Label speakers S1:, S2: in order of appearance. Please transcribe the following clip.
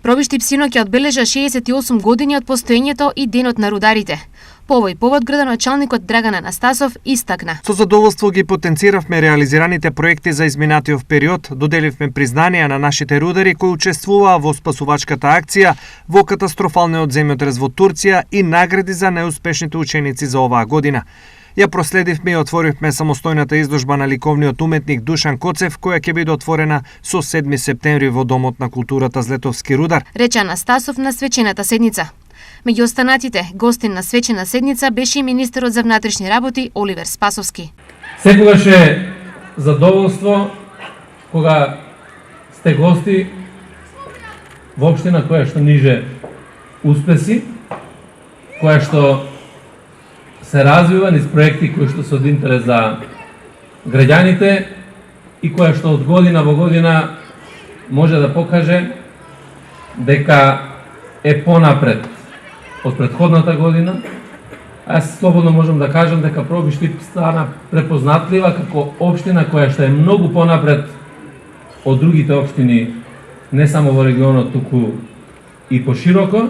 S1: Пробиштип синоќа одбележа 68 години од постоењето и денот на рударите. По овој повод градоначалникот Драган Анастасов истакна:
S2: Со задоволство ги потенциравме реализираните проекти за изминатиот период, доделивме признанија на нашите рудари кои учествуваа во спасувачката акција во катастрофалниот земјотрес во Турција и награди за најуспешните ученици за оваа година. Ја проследивме и отворивме самостојната изложба на ликовниот уметник Душан Коцев, која ќе биде отворена со 7 септември во Домот на културата Злетовски рудар,
S1: рече Анастасов на свечената седница. Меѓу останатите, гостин на свечена седница беше и министерот за внатрешни работи Оливер Спасовски.
S3: Секогаш е задоволство кога сте гости во општина која што ниже успеси, која што се развива низ проекти кои што се од интерес за граѓаните и која што од година во година може да покаже дека е понапред од претходната година. Аз слободно можам да кажам дека Пробиштип стана препознатлива како општина која што е многу понапред од другите општини, не само во регионот, туку и пошироко.